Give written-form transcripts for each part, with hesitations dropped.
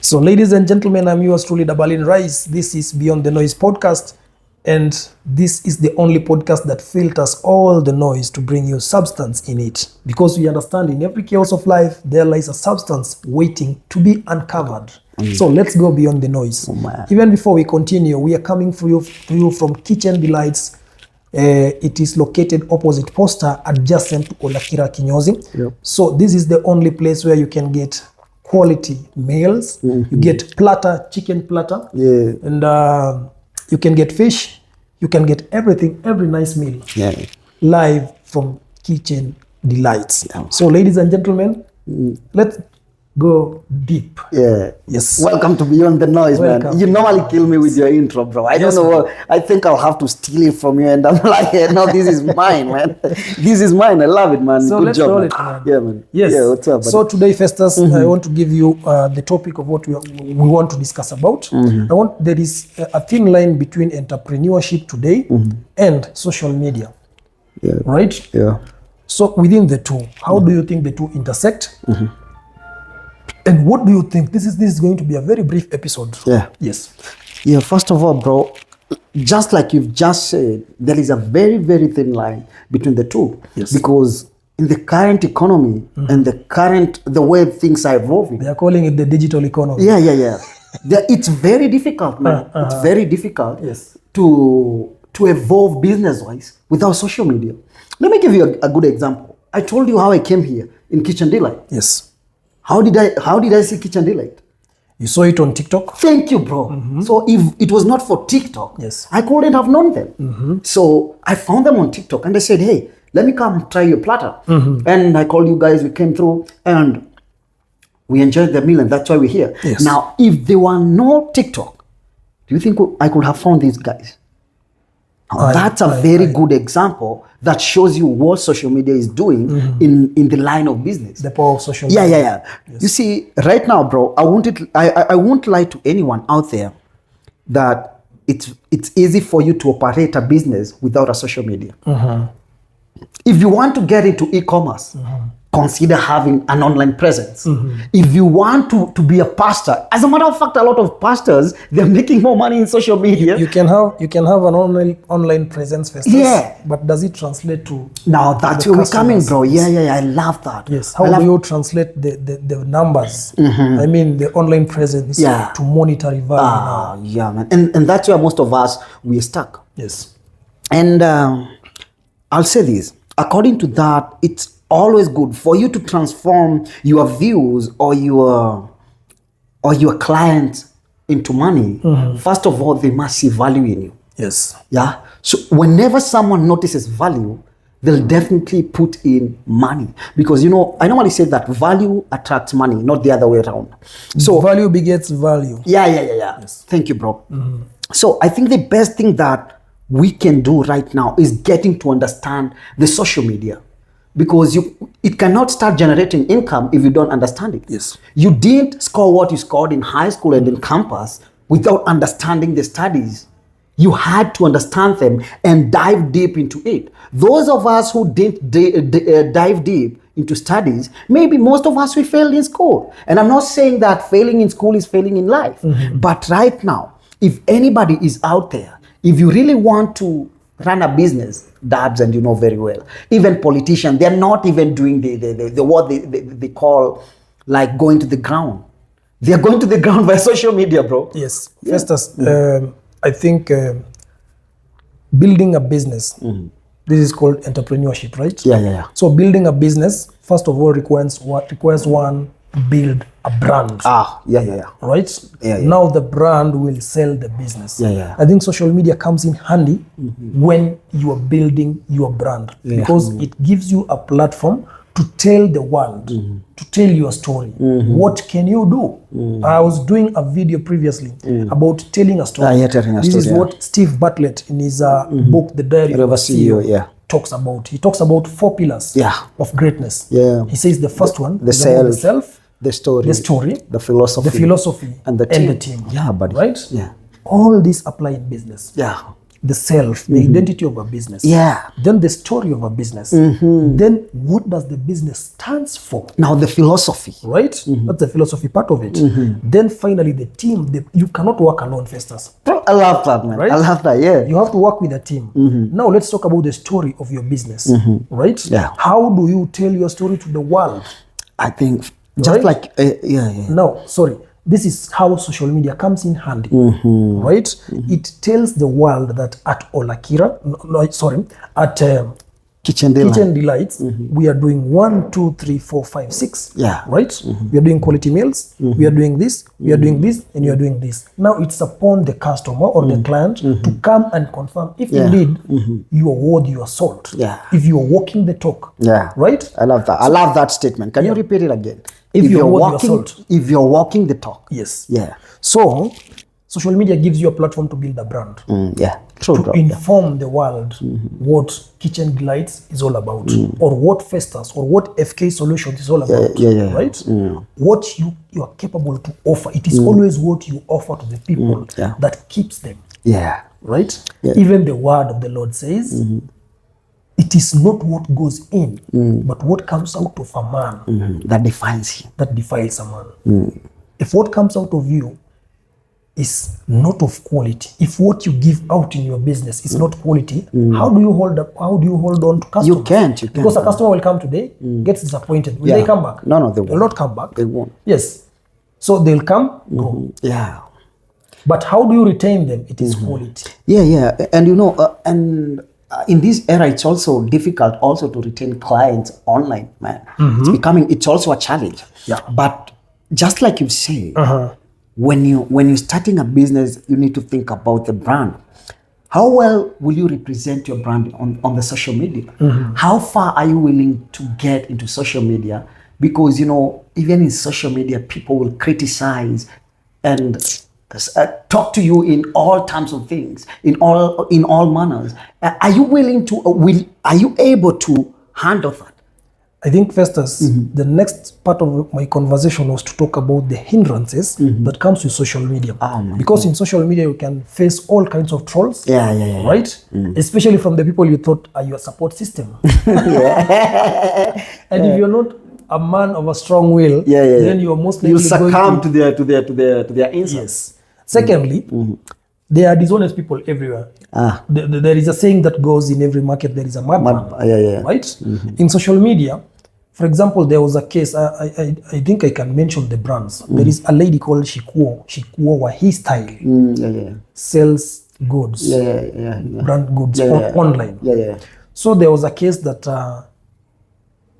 So, ladies and gentlemen, I'm yours truly, Dabalin Rice. This is Beyond the Noise podcast, and this is the only podcast that filters all the noise to bring you substance in it. Because we understand in every chaos of life, there lies a substance waiting to be uncovered. So let's go beyond the noise. Even before we continue, we are coming to you from Kitchen Delights. It is located opposite Posta, adjacent to Olakira Kinyozi. Yep. So this is the only place where you can get quality meals. You get platter, chicken platter, and you can get fish. You can get everything, every nice meal, live from Kitchen Delights. So, ladies and gentlemen, let's go deep. Yes. Welcome to Beyond the Noise, Welcome. man. You normally kill me with your intro, bro. I don't know what. I think I'll have to steal it from you, and I'm like, no, this is mine, man. This is mine. I love it, man. So Good let's job, roll man. it, man. Yeah, man. Yes. Yeah, what's up, buddy? So today, Festus, I want to give you the topic of what we want to discuss about. There is a thin line between entrepreneurship today and social media, right? Yeah. So within the two, how do you think the two intersect? And what do you think? This is going to be a very brief episode. Yeah. Yes. Yeah, first of all, bro, just like you've just said, there is a very, very thin line between the two. Yes. Because in the current economy and the way things are evolving. They are calling it the digital economy. Yeah. It's very difficult, man. It's very difficult to evolve business-wise without social media. Let me give you a good example. I told you how I came here in Kitchen Delight. Yes. How did I see Kitchen Delight? You saw it on TikTok? Thank you, bro. So if it was not for TikTok, Yes. I couldn't have known them. So I found them on TikTok and I said, hey, let me come try your platter. And I called you guys, we came through and we enjoyed the meal, and that's why we're here. Yes. Now, if there were no TikTok, do you think I could have found these guys? Now, that's a very good example that shows you what social media is doing in the line of business. The power of social media. Yeah. Yes. You see, right now, bro, I won't lie to anyone out there that it's easy for you to operate a business without a social media. If you want to get into e-commerce, consider having an online presence. If you want to be a pastor, as a matter of fact, a lot of pastors, they're making more money in social media. You can have an online presence, Festus, Yeah. but does it translate to Now that's the where we're coming, customers? bro. Yeah, I love that. Yes. How do you translate the numbers? I mean, the online presence to monetary value now. Yeah, man. And that's where most of us, we're stuck. Yes. And I'll say this, according to that, it's always good for you to transform your views or your clients into money. First of all, they must see value in you. Yes. Yeah. So whenever someone notices value, they'll definitely put in money, because I normally say that value attracts money, not the other way around. So value begets value. Yeah. Yes. Thank you, bro. So I think the best thing that we can do right now is getting to understand the social media, because it cannot start generating income if you don't understand it. Yes. You didn't score what you scored in high school and in campus without understanding the studies. You had to understand them and dive deep into it. Those of us who didn't dive deep into studies, maybe most of us, we failed in school. And I'm not saying that failing in school is failing in life. But right now, if anybody is out there, if you really want to run a business, Dabs, and you know very well, even politicians, they're not even doing the what they call like going to the ground. They're going to the ground by social media, bro. Yes. Festus, I think building a business, this is called entrepreneurship, right? Yeah. So building a business, first of all, requires one to build a brand. Yeah. Right? Yeah. Now the brand will sell the business. Yeah. I think social media comes in handy when you are building your brand, because it gives you a platform to tell the world, to tell your story. What can you do? I was doing a video previously about telling a story. Telling a this story, is what Steve Bartlett in his book, The Diary of a CEO, talks about. He talks about 4 pillars of greatness. Yeah. He says the first one the is about the self, the story, the philosophy, and the team. Yeah, buddy. Right? Yeah. All these apply in business. Yeah. the self, the identity of a business. Yeah. Then the story of a business. Then what does the business stands for? Now the philosophy. Right? That's the philosophy part of it. Then finally the team. You cannot work alone, Festus. I love that, man. Right? I love that, yeah. You have to work with a team. Now let's talk about the story of your business. Right? Yeah. How do you tell your story to the world? I think just Right? like, yeah. Now, sorry. This is how social media comes in handy, right? It tells the world that at Olakira, at Kitchen Delight. Kitchen Delights, we are doing 1, 2, 3, 4, 5, 6. Yeah. Right? We are doing quality meals. We are doing this. We are doing this, and you are doing this. Now it's upon the customer or the client to come and confirm if indeed you are worth your salt. Yeah. If you are walking the talk. Yeah. Right? I love that. I love that statement. Can you repeat it again? If you're worth your walking, salt. if you're walking the talk. Yes. Yeah. So, social media gives you a platform to build a brand. Yeah. True, To bro. inform the world what Kitchen Delights is all about, or what Festus or what FK Solutions is all about, yeah. right? What you are capable to offer. It is always what you offer to the people Yeah. that keeps them, Yeah. right? Yeah. Even the word of the Lord says, it is not what goes in, but what comes out of a man That defines him. that defiles a man. If what comes out of you is not of quality, if what you give out in your business is not quality, how do you hold up? How do you hold on to customers? You can't. Because a customer will come today, gets disappointed. Will Yeah. they come back? No, they They'll won't. not come back. They won't. Yes. So they'll come, go. Yeah. But how do you retain them? It is quality. Yeah. And in this era, it's also difficult also to retain clients online, man. It's also a challenge. Yeah. But just like you say, when you're starting a business, you need to think about the brand. How well will you represent your brand on the social media? How far are you willing to get into social media? Because, even in social media, people will criticize and talk to you in all terms of things, in all manners. Are you willing to? Are you able to handle that? I think, Festus, the next part of my conversation was to talk about the hindrances that comes with social media. Because in social media, you can face all kinds of trolls. Yeah. Right? Especially from the people you thought are your support system. And if you're not a man of a strong will, then you're most likely you succumb going to their insults. Yes. Secondly, there are dishonest people everywhere. There is a saying that goes, in every market there is a madman. Right? In social media, for example, there was a case, I think I can mention the brands. There is a lady called Shikuo Wahi Style. Sells goods, brand goods online. So there was a case that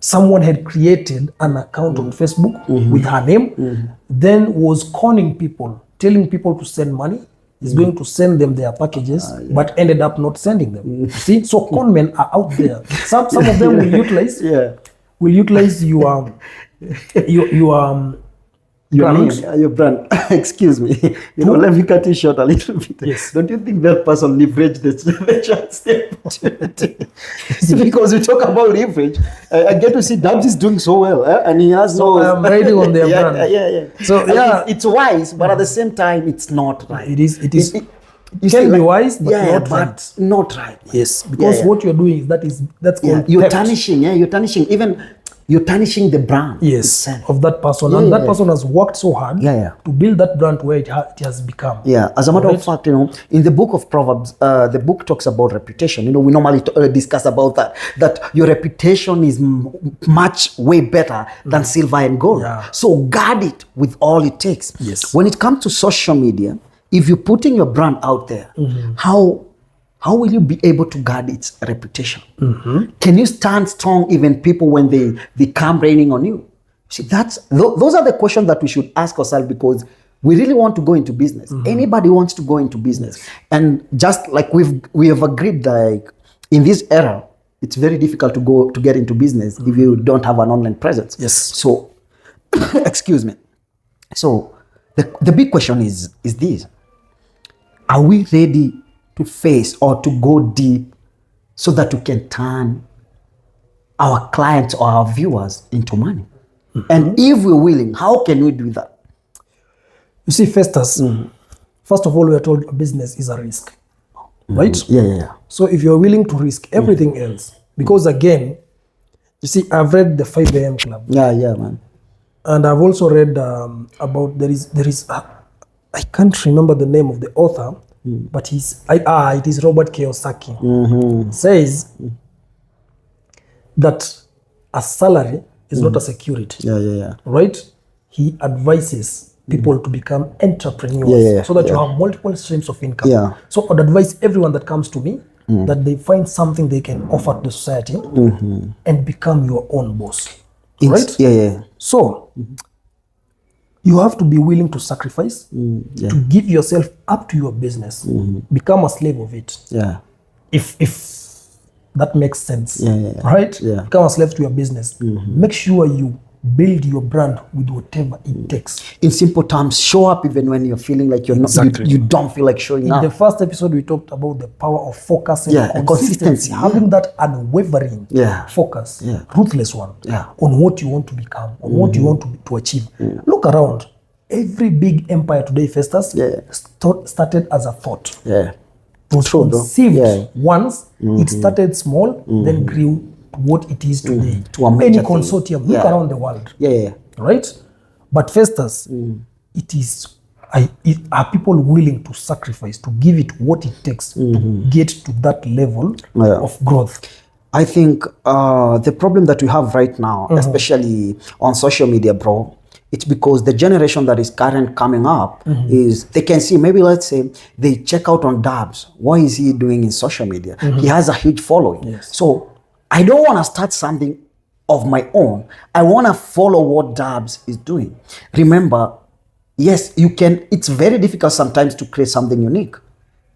someone had created an account on Facebook with her name, then was conning people, telling people to send money. He's going to send them their packages, but ended up not sending them. See, so con men are out there. Some of them will utilize your brand. Excuse me. Let me cut you short a little bit. Yes. Don't you think that person leveraged the chance, the opportunity? Because we talk about leverage, I get to see Dubs is doing so well, and he has So I'm riding on their brand. So it's wise, but at the same time, it's not right. It is. You can be wise, but not right. Not right. Yes, because what you're doing is that's called you're theft. tarnishing. You're tarnishing. Even you're tarnishing the brand. Yes, itself. of that person, and that person has worked so hard to build that brand where it has become. Yeah, as a matter of fact, in the book of Proverbs, the book talks about reputation. We normally discuss about that your reputation is much way better than silver and gold. Yeah. So guard it with all it takes. Yes. When it comes to social media, if you're putting your brand out there, how will you be able to guard its reputation? Can you stand strong even people when they come raining on you? See, those are the questions that we should ask ourselves, because we really want to go into business. Anybody wants to go into business. And just like we have agreed, like in this era, it's very difficult to get into business if you don't have an online presence. Yes. So, excuse me. So the big question is this: are we ready to face or to go deep so that we can turn our clients or our viewers into money? And if we're willing, how can we do that? You see, Festus, first of all, we are told a business is a risk. right? Yeah. So if you're willing to risk everything else, because again, you see, I've read the 5 a.m. Club, Yeah, man. and I've also read about there is I can't remember the name of the author, but it is Robert Kiyosaki. Says that a salary is not a security. Yeah. Right? He advises people to become entrepreneurs so that you have multiple streams of income. Yeah. So I'd advise everyone that comes to me that they find something they can offer to society and become your own boss. Right? Yeah. So you have to be willing to sacrifice, to give yourself up to your business, become a slave of it. Yeah. If that makes sense, right? Yeah. Become a slave to your business. Make sure you build your brand with whatever it takes. In simple terms, show up even when you're feeling like you're Exactly. not. You don't feel like showing In up. the first episode, we talked about the power of focus and and consistency. having that unwavering focus, ruthless one, on what you want to become, on what you want to achieve. Look around. Every big empire today, Festus, started as a thought. Yeah. It was True, bro. conceived once, it started small, then grew to what it is today. To a major Any consortium, look around the world. Yeah. Right? But Festus, are people willing to sacrifice, to give it what it takes to get to that level of growth? I think the problem that we have right now, especially on social media, bro, it's because the generation that is coming up is, they can see, maybe let's say they check out on Dabs. What is he doing in social media? He has a huge following. Yes. So I don't want to start something of my own. I want to follow what Dabs is doing. Remember, yes, you can, it's very difficult sometimes to create something unique,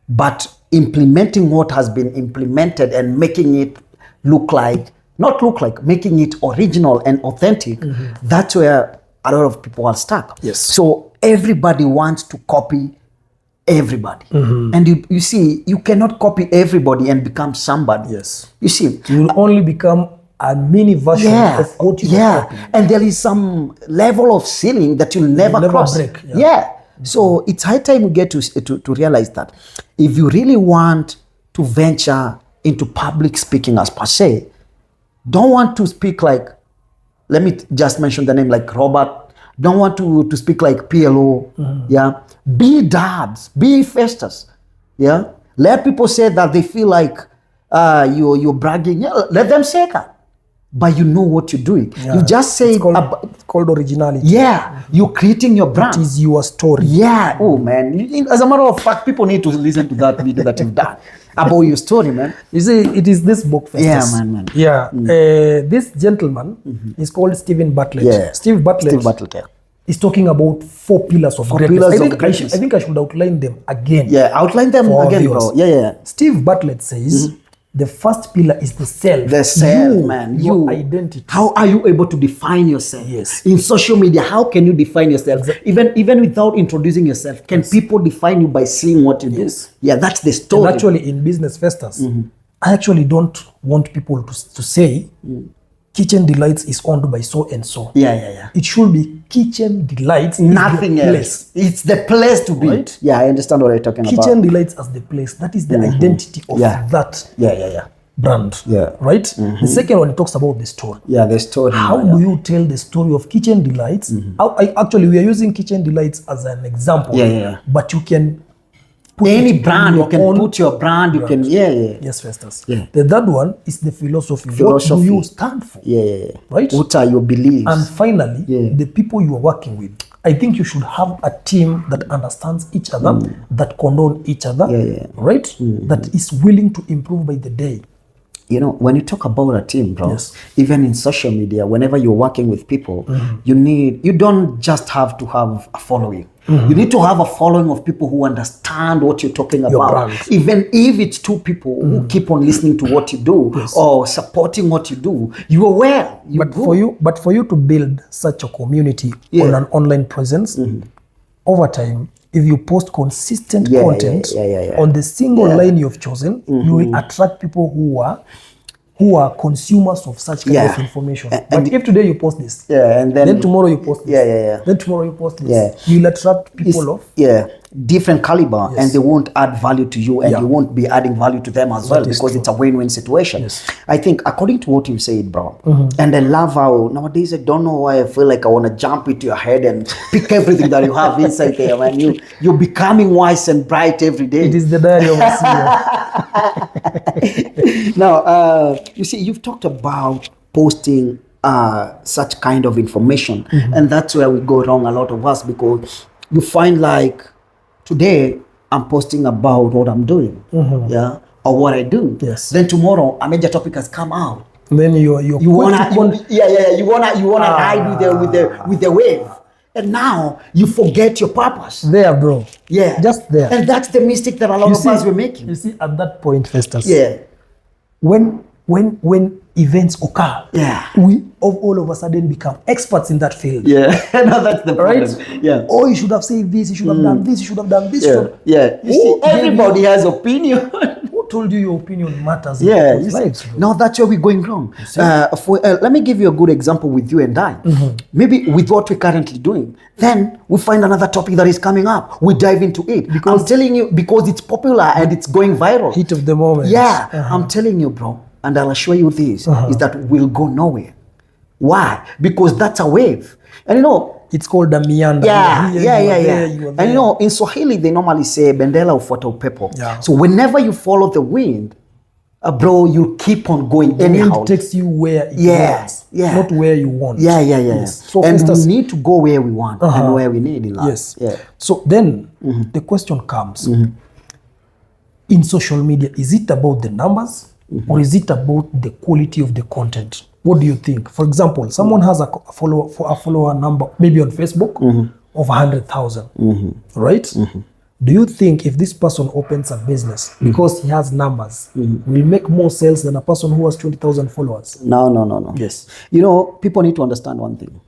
but implementing what has been implemented and making it making it original and authentic, that's where a lot of people are stuck. Yes. So everybody wants to copy everybody. And you see, you cannot copy everybody and become somebody. Yes. You see, You will only become a mini version of what you are copying. And there is some level of ceiling that you'll never cross. break. So it's high time we get to realize that if you really want to venture into public speaking as per se, don't want to speak like, let me just mention the name, like Robert. Don't want to speak like PLO. Yeah. Be Dabs. Be Festus. Yeah. Let people say that they feel like you're bragging. Yeah, let them say that. But you know what you're doing. You just say it's called originality. Yeah. You're creating your brand. It is your story. Yeah. Oh man. As a matter of fact, people need to listen to that video that you've done about your story, man. You see, it is this book, Festus. Yeah, man. Yeah. This gentleman is called Stephen Bartlett. Yeah. Steve Bartlett is talking about 4 pillars of greatness. I think I should outline them again. Yeah, outline them for our again, viewers. bro. Yeah. Steve Bartlett says the first pillar is the self. The self, man. Your identity. How are you able to define yourself? Yes. In social media, how can you define yourself? Even without introducing yourself, can people define you by seeing what you do? Yes. Yeah, that's the story. And actually, in business, Festus, I actually don't want people to say Kitchen Delights is owned by so and so. Yeah. It should be Kitchen Delights. Nothing else. It's the place to be. Right? Yeah, I understand what you're talking about. Kitchen Delights as the place. That is the identity of that brand. Yeah. Right? The second one, it talks about the story. Yeah, the story. How do you tell the story of Kitchen Delights? Actually, we are using Kitchen Delights as an example. Yeah. But you can put any it brand, in you can put your brand, you can, Yes, Festus. Yeah. The third one is the philosophy. What do you stand for? Yeah. Right? What are your beliefs? And finally, the people you are working with. I think you should have a team that understands each other, that condone each other, right? That is willing to improve by the day. You know, when you talk about a team, bro, even in social media, whenever you're working with people, you don't just have to have a following. You need to have a following of people who understand what you're talking about. Even if it's 2 people who keep on listening to what you do or supporting what you do, you are well. But for you to build such a community on an online presence, over time, if you post consistent content on the single line you've chosen, you will attract people who are consumers of such kind of information. But if today you post this, and then tomorrow you post this, then tomorrow you post this, you'll attract people different caliber, and they won't add value to you, and Yeah. you won't be adding value to them as well, is because true. it's a win-win situation. Yes. I think according to what you said, bro, and I love how nowadays, I don't know why I feel like I want to jump into your head and pick everything that you have inside there, man. You're becoming wise and bright every day. It is the diary of a CEO. Now, you see, you've talked about posting such kind of information, and that's where we go wrong, a lot of us, because you find like today I'm posting about what I'm doing, yeah, or what I do. Yes. Then tomorrow a major topic has come out. Then you You wanna ride with the wave, and now you forget your purpose. there, bro. Yeah, Just there. and that's the mistake that a lot of us were making. You see, at that point, Festus. Yeah. When events occur, Yeah. we all of a sudden become experts in that field. Yeah, no, that's the problem. Right? Yeah. Oh, you should have said this, you should have done this, you should have done this. you Yeah, should- yeah. You see, Who gave everybody has opinion. Who told you your opinion matters in Yeah, people's you see, lives, bro? now that's where we're going wrong. Let me give you a good example with you and I. Maybe with what we're currently doing. Then we find another topic that is coming up. We dive into it. Because I'm telling you, because it's popular and it's going viral. Heat of the moment. Yeah, I'm telling you, bro, and I'll assure you this, is that we'll go nowhere. Why? Because that's a wave. And you know, It's called a meander. yeah, You are yeah, here, you yeah, are yeah. there, you are And there. you know, in Swahili, they normally say, bendera ufuata upepo. Yeah. So whenever you follow the wind, bro, you keep on going the anyhow. wind takes you where it Yeah, wants, yeah. not where you want. Yeah. Yes. So and Festus, we need to go where we want and where we need in life. yes. Yeah. So then the question comes, in social media, is it about the numbers or is it about the quality of the content? What do you think? For example, someone has a follower number, maybe on Facebook, of 100,000, right? Do you think if this person opens a business because he has numbers, will make more sales than a person who has 20,000 followers? No. Yes. You know, people need to understand one thing.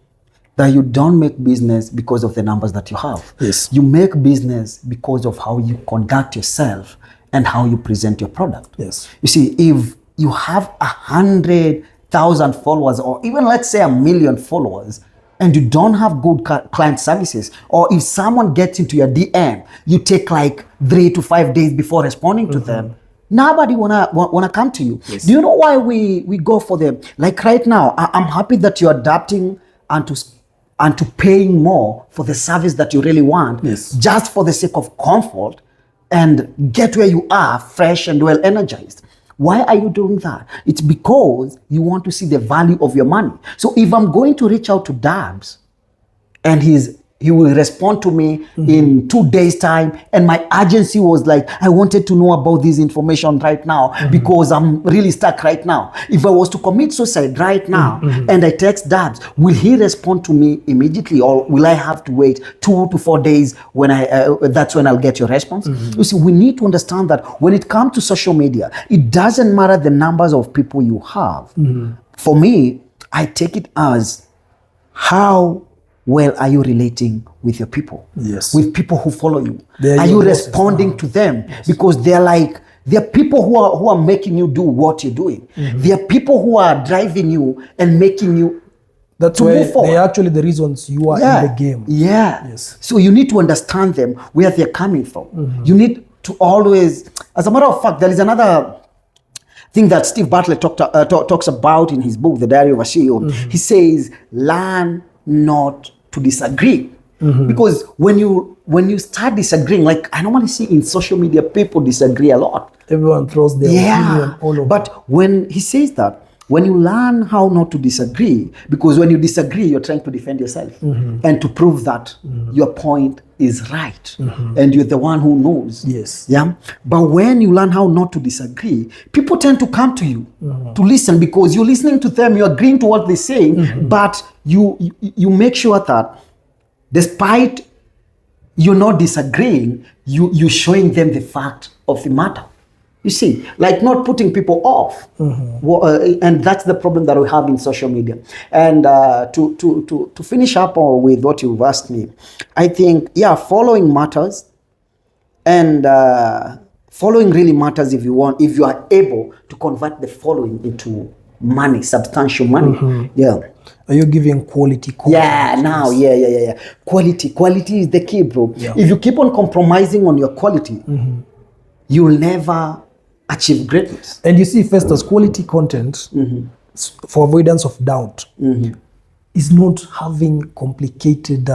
That you don't make business because of the numbers that you have. Yes. You make business because of how you conduct yourself and how you present your product. Yes. You see, if you have 100,000 followers, or even let's say 1 million followers, and you don't have good client services, or if someone gets into your DM, you take like 3 to 5 days before responding to them, nobody wanna come to you. Yes. Do you know why we go for them? Like right now, I'm happy that you're adapting and to paying more for the service that you really want, Yes. just for the sake of comfort and get where you are fresh and well energized. Why are you doing that? It's because you want to see the value of your money. So if I'm going to reach out to Dabs and he will respond to me in 2 days time, and my agency was like, I wanted to know about this information right now because I'm really stuck right now. If I was to commit suicide right now and I text Dabs, will he respond to me immediately, or will I have to wait 2 to 4 days when that's when I'll get your response? You see, we need to understand that when it comes to social media, it doesn't matter the numbers of people you have. For me, I take it as how well are you relating with your people? Yes. With people who follow you? They're Are your you bosses responding now. to them? Because they're people who are making you do what you're doing. They are people who are driving you and making you That's to why move forward. they're actually the reasons you are in the game. Yeah. Yes. So you need to understand them, where they're coming from. You need to always, as a matter of fact, there is another thing that Steve Bartlett talks about in his book, The Diary of a CEO. He says, learn not to disagree. Because when you start disagreeing, like I normally see in social media, people disagree a lot. Everyone throws their opinion all over. But when he says that, when you learn how not to disagree, because when you disagree, you're trying to defend yourself and to prove that your point is right and you're the one who knows. Yes. Yeah. But when you learn how not to disagree, people tend to come to you to listen, because you're listening to them, you're agreeing to what they're saying, but you make sure that despite you're not disagreeing, you're showing them the fact of the matter. You see, like not putting people off. And that's the problem that we have in social media. And to finish up with what you've asked me, I think, following matters. And following really matters if you are able to convert the following into money, substantial money. Yeah. Are you giving quality content? Yeah, now, yeah. Quality is the key, bro. Yeah. If you keep on compromising on your quality, you'll never achieve greatness. And you see, first, as quality content, for avoidance of doubt, is not having complicated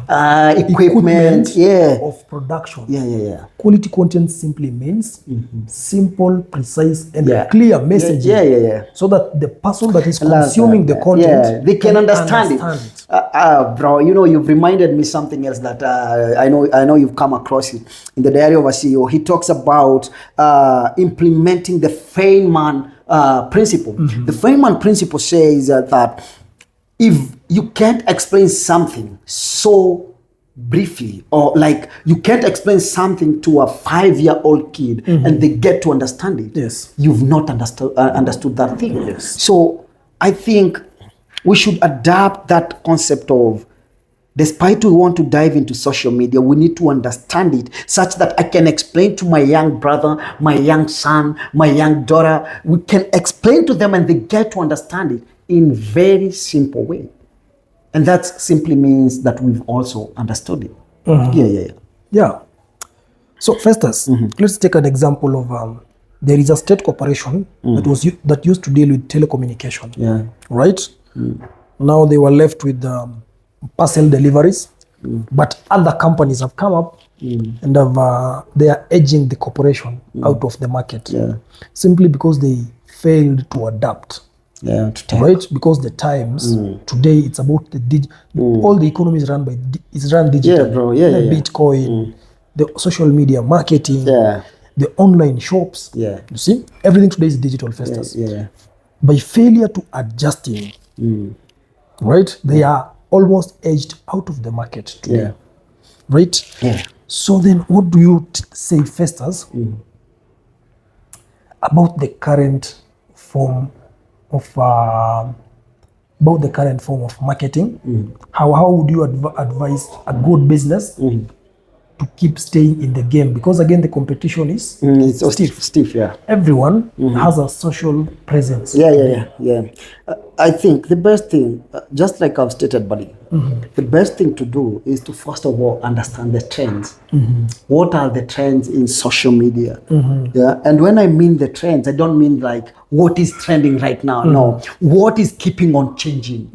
Equipment, yeah. of production. Yeah. Quality content simply means simple, precise, and Yeah. clear messaging. Yeah. So that the person that is I love consuming that. the content, Yeah, they can understand it. Bro, you know, you've reminded me something else that I know you've come across it in the Diary of a CEO. He talks about implementing the Feynman principle. The Feynman principle says that if you can't explain something so briefly, or like you can't explain something to a 5-year-old kid and they get to understand it, Yes. you've not understood that thing. Yes. So I think we should adapt that concept of, despite we want to dive into social media, we need to understand it such that I can explain to my young brother, my young son, my young daughter. We can explain to them and they get to understand it in very simple way. And that simply means that we've also understood it. Yeah. So, Festus, let's take an example of there is a state corporation that used to deal with telecommunication. Yeah. Right? Now they were left with parcel deliveries, but other companies have come up and they are edging the corporation out of the market. Yeah. Simply because they failed to adapt. Yeah, to take. Right, because the times today it's about the all the economy is run digitally. Yeah, bro. Yeah. Bitcoin, the social media marketing, Yeah. the online shops. Yeah. You see, everything today is digital, Festus. Yeah. By failure to adjusting, right, they are almost edged out of the market today. Yeah. Right. Yeah. So then, what do you say, Festus, about the current form of marketing? How would you advise a good business to keep staying in the game? Because again, the competition is It's so stiff, yeah. everyone has a social presence. Yeah. I think the best thing, just like I've stated, buddy, the best thing to do is to first of all understand the trends. What are the trends in social media? Yeah, and when I mean the trends, I don't mean like what is trending right now. No, what is keeping on changing?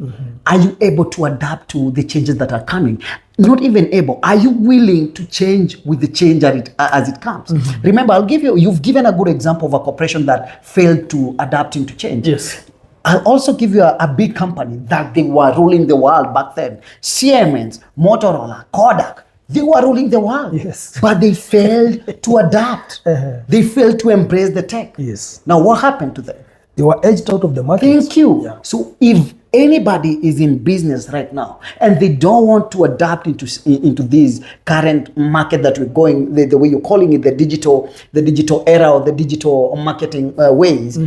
Are you able to adapt to the changes that are coming? Not even able. Are you willing to change with the change as it comes? Remember, you've given a good example of a corporation that failed to adapt into change. Yes. I'll also give you a big company that they were ruling the world back then. Siemens, Motorola, Kodak, they were ruling the world. Yes. But they failed to adapt. They failed to embrace the tech. Yes. Now, what happened to them? They were edged out of the market. Thank you. Yeah. So if anybody is in business right now and they don't want to adapt into this current market that we're going, the way you're calling it, the digital era or the digital marketing ways,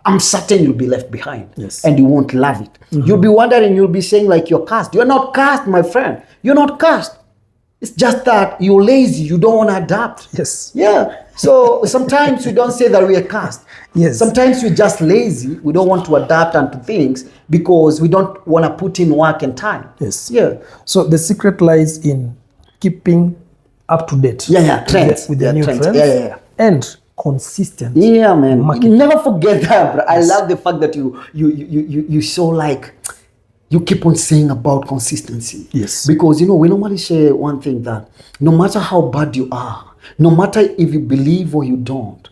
I'm certain you'll be left behind. Yes. And you won't love it. You'll be wondering, you'll be saying like you're cast. You're not cast, my friend. You're not cast. It's just that you're lazy. You don't want to adapt. Yes. Yeah. So sometimes we don't say that we are cast. Yes. Sometimes we're just lazy. We don't want to adapt onto things because we don't want to put in work and time. Yes. Yeah. So the secret lies in keeping up to date. Yeah. Trends. With the new trends. Yeah. And consistent. Yeah, man. marketing. Never forget that, bro. I love the fact that you so like you keep on saying about consistency. Yes. Because we normally say one thing, that no matter how bad you are, no matter if you believe or you don't,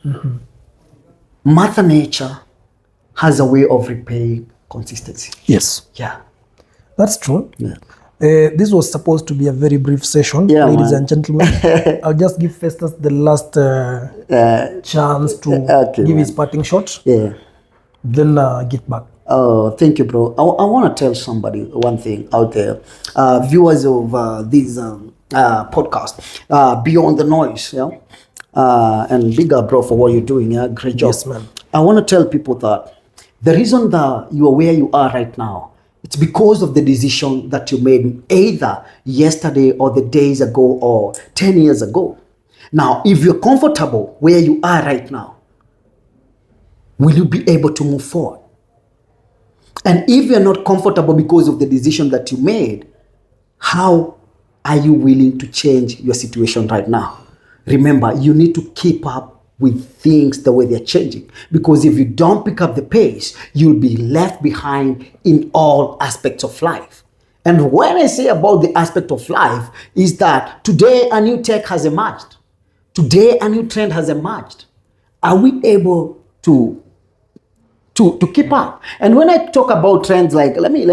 Mother Nature has a way of repaying consistency. Yes. Yeah. That's true. Yeah. This was supposed to be a very brief session, Yeah, ladies man. and gentlemen. I'll just give Festus the last chance to Okay, give man. his parting shot, Yeah. then get back. Oh, thank you, bro. I want to tell somebody one thing out there, viewers of these podcast, Beyond the Noise, yeah, and big up, bro, for what you're doing. Yeah, great job. Yes, man. I want to tell people that the reason that you are where you are right now, it's because of the decision that you made either yesterday or the days ago or 10 years ago. Now, if you're comfortable where you are right now, will you be able to move forward? And if you're not comfortable because of the decision that you made, how are you willing to change your situation right now? Remember, you need to keep up with things the way they're changing. Because if you don't pick up the pace, you'll be left behind in all aspects of life. And when I say about the aspect of life, is that today a new tech has emerged. Today a new trend has emerged. Are we able to keep up? And when I talk about trends, like let me